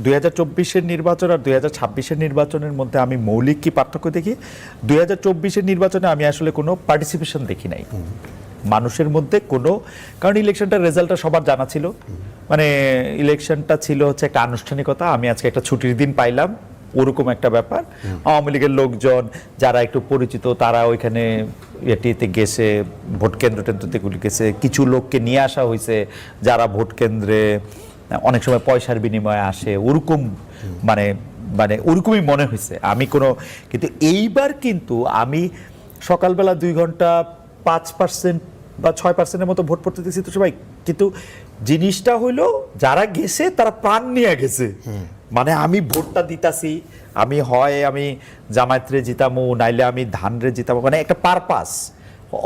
2024-এর নির্বাচন আর 2026-এর নির্বাচনের মধ্যে আমি মৌলিক কি পার্থক্য দেখি? 2024-এর নির্বাচনে আমি আসলে কোনো পার্টিসিপেশন দেখি নাই মানুষের মধ্যে কোনো, কারণ ইলেকশনটার রেজাল্টটা সবার জানা ছিল, মানে ইলেকশনটা ছিল হচ্ছে একটা আনুষ্ঠানিকতা, আমি আজকে একটা ছুটির দিন পাইলাম ওরকম একটা ব্যাপার। আওয়ামী লীগের লোকজন যারা একটু পরিচিত তারা ওইখানে এটিতে গেছে, ভোট কেন্দ্র টেন্দ্রতে গেছে, কিছু লোককে নিয়ে আসা হয়েছে যারা ভোট কেন্দ্রে অনেক সময় পয়সার বিনিময়ে আসে, ওরকম মানে মানে ওরকমই মনে হয়েছে। আমি কোনো, কিন্তু এইবার কিন্তু আমি সকালবেলা 2 ঘন্টা 5% বা 6%-এর মতো ভোট পড়তে দিয়েছি তো সবাই, কিন্তু জিনিসটা হইলো যারা গেছে তারা প্রাণ নিয়ে গেছে। মানে আমি ভোটটা দিতাছি, আমি হয় আমি জামায়াতরে জিতামু, নাইলে আমি ধানরে জিতামু, মানে একটা পারপাস,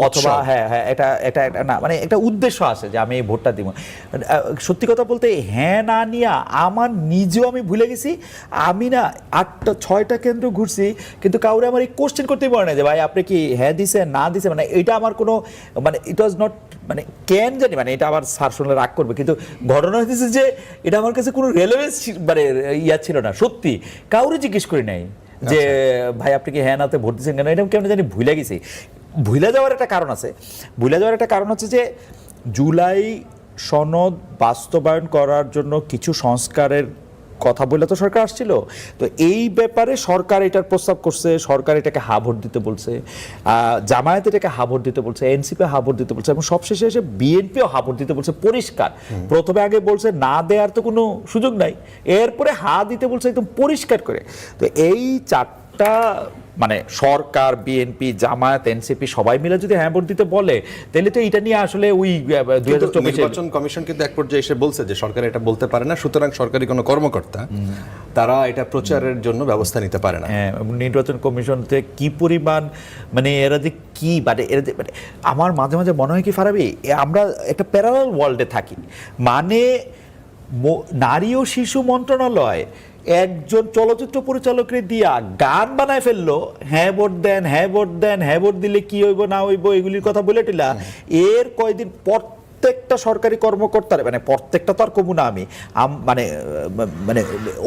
অথবা হ্যাঁ হ্যাঁ এটা এটা এটা না মানে একটা উদ্দেশ্য আছে যে আমি এই ভোটটা দিব। সত্যি কথা বলতে হ্যাঁ না নিয়ে আমার নিজেও আমি ভুলে গেছি। আমি না 8-6টা কেন্দ্র ঘুরছি, কিন্তু কাউরে আমার এই কোশ্চেন করতেই পারে না যে ভাই আপনি কি হ্যাঁ দিছেন না দিছেন, মানে এটা আমার কোনো মানে ইট ওয়াজ নট, মানে কেন জানি, মানে এটা আবার স্যার শুনলে রাগ করবে, কিন্তু ঘটনা হয়েছে যে এটা আমার কাছে কোনো রেলেভেন্স মানে ইয়া ছিল না, সত্যি কাউরে জিজ্ঞেস করি নাই যে ভাই আপনি কি হ্যাঁ নাতে ভোট দিচ্ছেন কেন, এটা কেমন জানি ভুলে গেছি। ভুলে যাওয়ার একটা কারণ আছে, ভুলে যাওয়ার একটা কারণ হচ্ছে যে জুলাই সনদ বাস্তবায়ন করার জন্য কিছু সংস্কারের কথা বলে তো সরকার আসছিল, তো এই ব্যাপারে সরকার এটার প্রস্তাব করছে, সরকার এটাকে হা ভোট দিতে বলছে, জামায়াত এটাকে হা ভোট দিতে বলছে, এনসিপি হা ভোট দিতে বলছে, এবং সবশেষে এসে বিএনপিও হা ভোট দিতে বলছে পরিষ্কার। প্রথমে আগে বলছে না দেওয়ার তো কোনো সুযোগ নাই, এরপরে হা দিতে বলছে একদম পরিষ্কার করে। তো এই চারটা মানে সরকার, বিএনপি, জামায়াত, এনসিপি সবাই মিলে যদি হ্যাঁ ভোট দিতে বলে, তাহলে তো এটা নিয়ে আসলে ওই 2024 নির্বাচন কমিশন কিন্তু এক পর্যায়ে এসে বলছে যে সরকার এটা বলতে পারে না, সুতরাং সরকারি কোনো কর্মকর্তা তারা এটা প্রচারের জন্য ব্যবস্থা নিতে পারে না। হ্যাঁ, নির্বাচন কমিশন থেকে কি পরিমাণ মানে এরা যে কি মানে এরা মানে আমার মাঝে মাঝে মনে হয় কি ফারাবি, আমরা একটা প্যারালাল ওয়ার্ল্ডে থাকি। মানে নারী ও শিশু মন্ত্রণালয় একজন চলচ্চিত্র পরিচালকের দিয়া গান বানায় ফেললো, হ্যাঁ ভোট দেন, হ্যাঁ ভোট দেন, হ্যাঁ ভোট দিলে কি হইব না হইব এগুলির কথা বলে টিলা। এর কয়দিন প্রত্যেকটা সরকারি কর্মকর্তার, মানে প্রত্যেকটা তো আর কমু না আমি, মানে মানে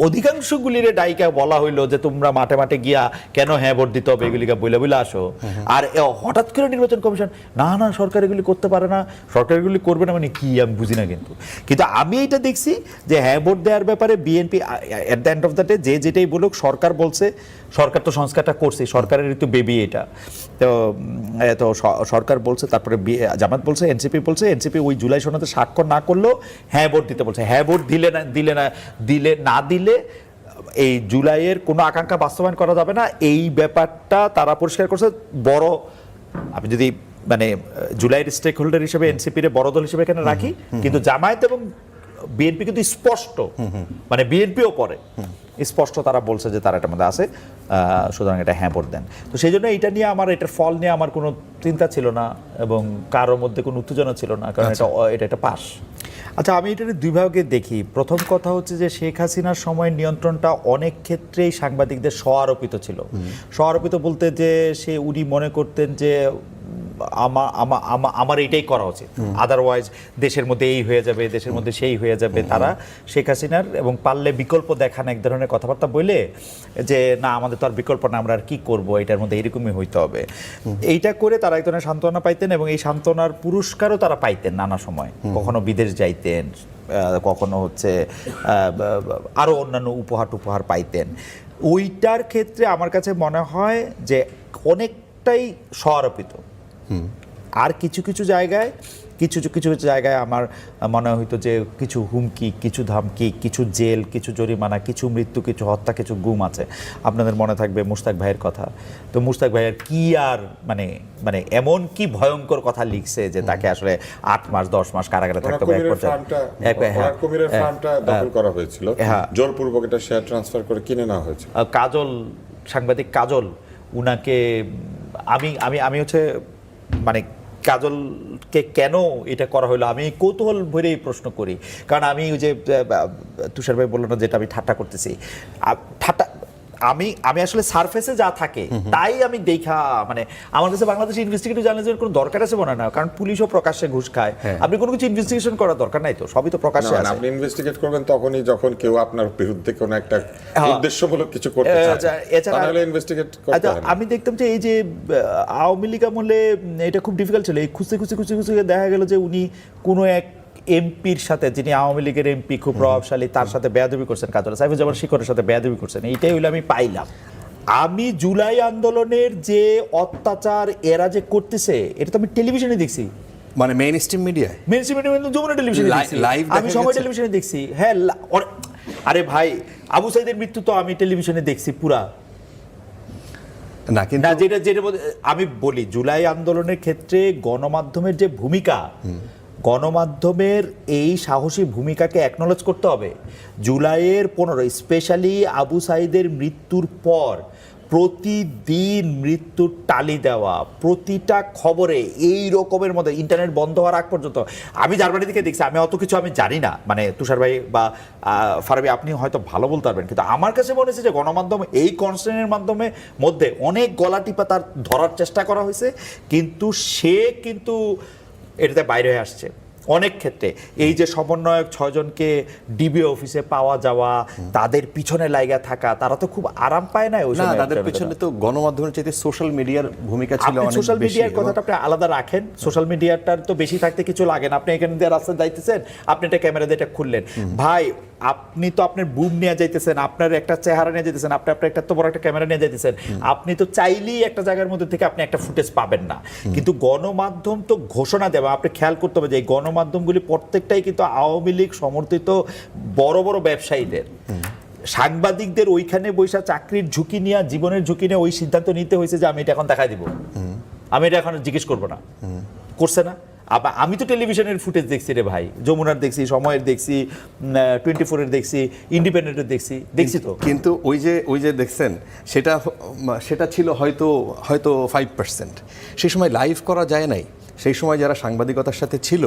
অধিকাংশগুলির ডাইকা বলা হইলো যে তোমরা মাঠে মাঠে গিয়া কেন হ্যাঁ ভোট দিতে হবে এগুলিকে বইলা বইলা আসো। আর হঠাৎ করে নির্বাচন কমিশন না না সরকার এগুলি করতে পারে না, সরকার এগুলি করবে না, মানে কি আমি বুঝি না। কিন্তু আমি এটা দেখছি যে হ্যাঁ ভোট দেওয়ার ব্যাপারে BNP at the end of the day যে যেটাই বলুক, সরকার বলছে, সরকার তো সংস্কারটা করছে, সরকারের ঋতু বেবি এটা, তো তো সরকার বলছে, তারপরে জামাত বলছে, এনসিপি বলছে, এনসিপি ওই জুলাই সনদে স্বাক্ষর না করলেও হ্যাঁ ভোট দিতে বলছে। হ্যাঁ ভোট দিলে এই জুলাইয়ের কোনো আকাঙ্ক্ষা বাস্তবায়ন করা যাবে না, এই ব্যাপারটা তারা পরিষ্কার করছে। বড় আমি যদি মানে জুলাইয়ের স্টেক হোল্ডার হিসেবে এনসিপির বড় দল হিসেবে এখানে রাখি, কিন্তু জামায়াত এবং বিএনপি কিন্তু স্পষ্ট, মানে বিএনপিও পরে স্পষ্ট তারা বলছে যে তারা এটার মধ্যে আছে, সুতরাং এটা হ্যাঁ ভোট দেন। তো সেই জন্য এটা নিয়ে আমার, এটার ফল নিয়ে আমার কোনো চিন্তা ছিল না এবং কারোর মধ্যে কোনো উত্তেজনা ছিল না, কারণ এটা পাস। আচ্ছা, আমি এটার দুই ভাগে দেখি। প্রথম কথা হচ্ছে যে শেখ হাসিনার সময় নিয়ন্ত্রণটা অনেক ক্ষেত্রেই সাংবাদিকদের স্ব-আরোপিত ছিল। স্ব-আরোপিত বলতে যে উনি মনে করতেন যে আমার এইটাই করা উচিত, আদারওয়াইজ দেশের মধ্যে এই হয়ে যাবে, দেশের মধ্যে সেই হয়ে যাবে। তারা শেখ হাসিনার এবং পারলে বিকল্প দেখান এক ধরনের কথাবার্তা বলে যে না আমাদের তো আর বিকল্প না, আমরা আর কি করবো, এটার মধ্যে এরকমই হইতে হবে। এইটা করে তারা এক ধরনের সান্ত্বনা পাইতেন এবং এই সান্ত্বনার পুরস্কারও তারা পাইতেন নানা সময়, কখনো বিদেশ যাইতেন, কখনো হচ্ছে আরও অন্যান্য উপহার পাইতেন। ওইটার ক্ষেত্রে আমার কাছে মনে হয় যে অনেকটাই স্ব-আরোপিত। আর কিছু কিছু জায়গায় আমার মনে হইতো যে কিছু হুমকি, কিছু ধামকি, কিছু জেল, কিছু জরিমানা, কিছু মৃত্যু, কিছু হত্যা, কিছু গুম আছে। আপনাদের মনে থাকবে মুশতাক ভাইয়ের কথা। তো মুশতাক ভাইয়ের কি আর মানে মানে এমন কি ভয়ঙ্কর কথা লিখছে যে তাকে আসলে 8 মাস 10 মাস কারাগারে থাকতে হবে। করা হয়েছিল, জোরপূর্বক এটা শেয়ার ট্রান্সফার করে কিনে নেওয়া হয়েছিল। কাজল, সাংবাদিক কাজল, উনাকে আমি হচ্ছে মানে কাজলকে কেন এটা করা হলো আমি কৌতূহল ভরেই প্রশ্ন করি। কারণ আমি ওই যে তুষার ভাই বললো না যেটা আমি ঠাট্টা করতেছি, ঠাট্টা আমি আসলে সারফেসে যা থাকে তাই আমি দেখা, মানে আমার কাছে বাংলাদেশ ইনভেস্টিগেটিভ জার্নালিজমের কোনো দরকার আছে মনে হয় না, কারণ পুলিশও প্রকাশ্যে ঘুষ খায়। আপনি কোনো কিছু ইনভেস্টিগেশন করার দরকার নাই, তো সবই তো প্রকাশ্যে আছে। আপনি ইনভেস্টিগেট করবেন তখনই যখন কেউ আপনার বিরুদ্ধে কোনো একটা উদ্দেশ্যমূলক কিছু করতে চাচ্ছে, তাহলে ইনভেস্টিগেট করতে হবে। আমি দেখতাম যে এই যে আওয়ামী লীগ আমলে এটা খুব ডিফিকাল্ট ছিল, এই খুঁজতে দেখা গেল যে উনি কোনো এক এমপির সাথে, যিনি আওয়ামী লীগের এমপি খুব প্রভাবশালী, তার সাথে বেয়াদবি করছেন, কাজল সাইফুজ্জামান শিকরের সাথে বেয়াদবি করছেন। এইটাই হইলো আমি পাইলাম। আমি জুলাই আন্দোলনের যে অত্যাচার এরা যে করতেছে এটা তো আমি টেলিভিশনে দেখছি, মানে মেইন স্ট্রিম মিডিয়ায়, যমুনা টেলিভিশনে দেখছি, লাইভ আমি সময় টেলিভিশনে দেখছি। হ্যাঁ, আরে ভাই, আবু সাইদের মৃত্যু তো আমি টেলিভিশনে দেখছি পুরা। না কিন্তু যেটা আমি বলি, জুলাই আন্দোলনের ক্ষেত্রে গণমাধ্যমের যে ভূমিকা, গণমাধ্যমের এই সাহসী ভূমিকাকে অ্যাকনলেজ করতে হবে। জুলাইয়ের 15 স্পেশালি আবু সাইদের মৃত্যুর পর প্রতিদিন মৃত্যুর টালি দেওয়া, প্রতিটা খবরে এই রকমের মধ্যে, ইন্টারনেট বন্ধ হওয়ার আগ পর্যন্ত। আমি জার্মানি থেকে দেখছি, আমি অত কিছু আমি জানি না, মানে তুষার ভাই বা ফারাবি আপনি হয়তো ভালো বলতে পারবেন, কিন্তু আমার কাছে মনে হচ্ছে যে গণমাধ্যম এই কনস্টেন্টের মাধ্যমে মধ্যে অনেক গলা টিপা তার ধরার চেষ্টা করা হয়েছে, কিন্তু সে কিন্তু এটাতে বাইরে হয়ে আসছে অনেক ক্ষেত্রে। এই যে সমন্বয়ক 6 জনকে ডিবি অফিসে পাওয়া যাওয়া, তাদের পিছনে লাগা থাকা, তারা তো খুব আরাম পায় না ওই সময়। তাদের পিছনে তো গণমাধ্যমের চাইতে সোশ্যাল মিডিয়ার ভূমিকা ছিল অনেক বেশি। সোশ্যাল মিডিয়ার কথাটা আপনি আলাদা রাখেন, সোশ্যাল মিডিয়াটার তো বেশি থাকতে কিছু লাগে না। আপনি এখানে দিয়ে রাস্তায় যাইতেছেন, আপনি একটা ক্যামেরা দিয়ে এটা খুললেন, ভাই আপনি তো আপনার বুম নিয়ে যাইতেছেন, আপনার একটা চেহারা নিয়ে যাইতেছেন, আপনি আপনার একটা তো বড় একটা ক্যামেরা নিয়ে যাইতেছেন, আপনি তো চাইলেই একটা জায়গার মধ্যে থেকে আপনি একটা ফুটেজ পাবেন না। কিন্তু গণমাধ্যম তো ঘোষণা দেওয়া, আপনি খেয়াল করতে হবে যে এই গণমাধ্যমগুলি প্রত্যেকটাই কিন্তু আওয়ামী লীগ সমর্থিত বড় বড় ব্যবসায়ীদের। সাংবাদিকদের ওইখানে বৈশা চাকরির ঝুঁকি নিয়ে, জীবনের ঝুঁকি নিয়ে ওই সিদ্ধান্ত নিতে হয়েছে যে আমি এটা এখন দেখাই দিব, আমি এটা এখন জিজ্ঞেস করবো না, করছে না। আমি তো টেলিভিশনের ফুটেজ দেখছি রে ভাই, যমুনার দেখছি, সময়ের দেখছি, 24-এর দেখছি, ইন্ডিপেন্ডেন্টের দেখছি তো। কিন্তু ওই যে দেখছেন, সেটা ছিল হয়তো 5%। সেই সময় লাইভ করা যায় নাই। সেই সময় যারা সাংবাদিকতার সাথে ছিল,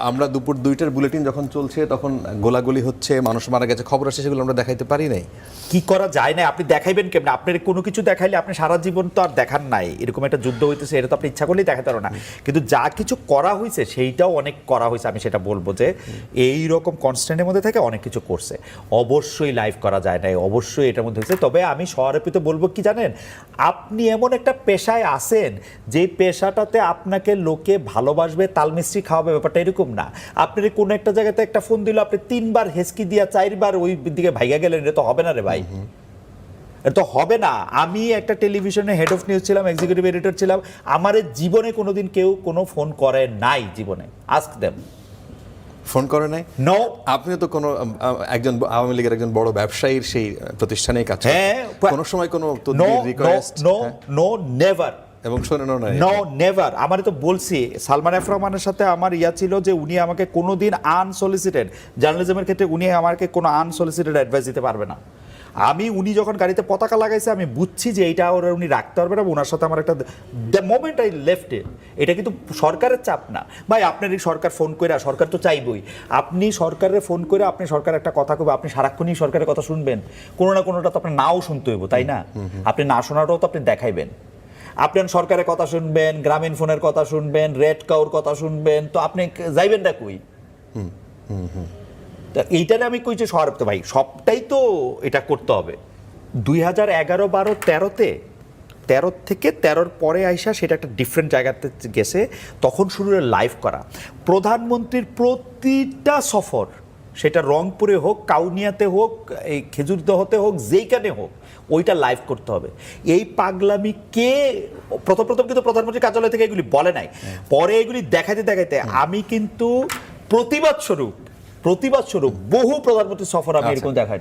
আমরা দুপুর 2টার বুলেটিন যখন চলছে তখন গোলাগুলি হচ্ছে, মানুষ মারা গেছে, খবর আসছে, সেগুলো আমরা দেখাইতে পারি নাই। কি করা যায় না, আপনি দেখাইবেন কেমন? আপনার কোনো কিছু দেখাইলে আপনি সারা জীবন তো আর দেখান নাই, এরকম একটা যুদ্ধ হইতেছে, এটা তো আপনি ইচ্ছা করলেই দেখাতে পারো না। কিন্তু যা কিছু করা হয়েছে সেইটাও অনেক করা হয়েছে। আমি সেটা বলবো যে এই রকম কনস্ট্যান্টের মধ্যে থেকে অনেক কিছু করছে। অবশ্যই লাইভ করা যায় নাই, অবশ্যই এটার মধ্যে হয়েছে। তবে আমি সহারপিত বলবো কি জানেন, আপনি এমন একটা পেশায় আছেন যে পেশাটাতে আপনাকে লোকে ভালোবাসবে, তালমিস্ত্রি খাওয়াবে, ব্যাপারটা এরকম না। আপনার কোনো একটা জায়গাতে একটা ফোন দিল, আপনি 3বার হেসকি দিয়া 4বার ওই দিকে ভাইগা গেলেন, এটা তো হবে না রে ভাই, এটা তো হবে না। আমি একটা টেলিভিশনে হেড অফ নিউজ ছিলাম, এক্সিকিউটিভ এডিটর ছিলাম, আমার জীবনে কোনোদিন কেউ কোনো ফোন করে নাই, জীবনে আস্ক দেম। ফোন করে নাই? নো। আপনিও তো কোনো একজন আওয়ামী লীগের একজন বড় ব্যবসায়ীর সেই প্রতিষ্ঠানেই কাজ করেন, কোনো সময় কোনো রিকোয়েস্ট? No, never. এবং শোনেনও না? No, never. আমারে তো বলছি, সালমান এফ রহমানের সাথে আমার ছিল যে উনি আমাকে কোনোদিন আনসলিসিটেড, জার্নালিজমের ক্ষেত্রে উনি আমাকে কোনো আনসলিসিটেড অ্যাডভাইস দিতে পারবে না। উনি যখন গাড়িতে পতাকা লাগাইছে, আমি বুঝছি যে এইটা উনি রাখতে পারবে না। ওনার সাথে আমার একটা দ্য মোমেন্ট আই লেফট ইট, এটা কিন্তু সরকারের চাপ না ভাই। আপনার সরকার ফোন করে, সরকার তো চাইবই, আপনি সরকারের ফোন করে আপনি সরকার একটা কথা কবে, আপনি সারাক্ষণই সরকারের কথা শুনবেন, কোনো না কোনোটা তো আপনার নাও শুনতে হইব, তাই না? আপনি না শোনাটাও তো আপনি দেখাইবেন। আপনি সরকারের কথা শুনবেন, গ্রামীণ ফোনের কথা শুনবেন, রেড কাউর কথা শুনবেন, তো আপনি যাইবেন না কই? এইটারে আমি কইছি সহারপ্ত ভাই, সবটাই তো এটা করতে হবে। 2011-12-13-তে, 13 থেকে 13 পরে আইসা সেটা একটা ডিফারেন্ট জায়গাতে গেছে, তখন শুরু হলো লাইভ করা। প্রধানমন্ত্রীর প্রতিটা সফর, সেটা রংপুরে হোক, কাউনিয়াতে হোক, এই খেজুরদহতে হোক, যেইখানে হোক, ওইটা লাইভ করতে হবে। এই পাগলামি কে প্রথম কিন্তু প্রধানমন্ত্রী কার্যালয় থেকে এগুলি বলে নাই, পরে এগুলি দেখাইতে আমি কিন্তু প্রতিবাদ স্বরূপ বহু প্রধানমন্ত্রী সফর আমি এরকম দেখাই।